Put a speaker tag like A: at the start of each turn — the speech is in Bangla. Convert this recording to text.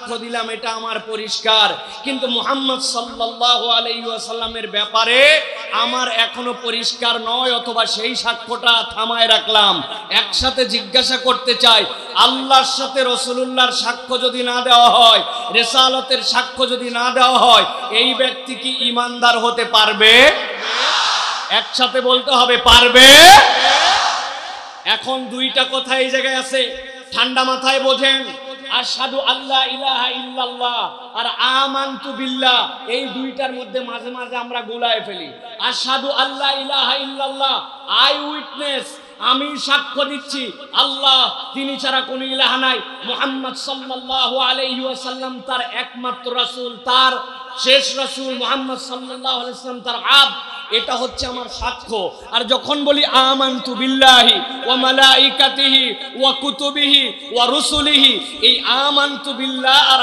A: সাক্ষ্য দিলাম এটা আমার পরিষ্কার, কিন্তু মুহাম্মদ সাল্লাল্লাহু আলাইহি ওয়াসাল্লামের ব্যাপারে আমার এখনো পরিষ্কার নয়, অথবা সেই সাক্ষ্যটা থামায় রাখলাম। একসাথে জিজ্ঞাসা করতে চাই, আল্লাহর সাথে রাসূলুল্লাহর সাক্ষ্য যদি না দেওয়া হয়, রিসালাতের সাক্ষ্য যদি না দেওয়া হয়, এই ব্যক্তি কি ঈমানদার হতে পারবে? একসাথে বলতে হবে, পারবে? এখন দুইটা কথা এই জায়গায় আছে, ঠান্ডা মাথায় বোঝেন। আশহাদু আল্লা ইলাহা ইল্লাল্লাহ আর আমানতু বিল্লাহ, এই দুইটার মধ্যে মাঝে মাঝে আমরা গোলায় ফেলি। আশহাদু আল্লা ইলাহা ইল্লাল্লাহ, আই উইটনেস, আমি সাক্ষ্য দিচ্ছি আল্লাহ তিনি ছাড়া কোনো ইলাহ নাই, মুহাম্মদ সাল্লাল্লাহু আলাইহি ওয়াসাল্লাম তার একমাত্র রাসূল, তার শেষ রাসূল মুহাম্মদ সাল্লাল্লাহু আলাইহি ওয়াসাল্লাম তার আব্দ, এটা হচ্ছে আমার সাক্ষ্য। আর যখন বলি আমানতু বিল্লাহি ওয়া মালাইকাতিহি ওয়া কুতুবিহি ওয়া রুসুলিহি, এই আমানতু বিল্লাহ আর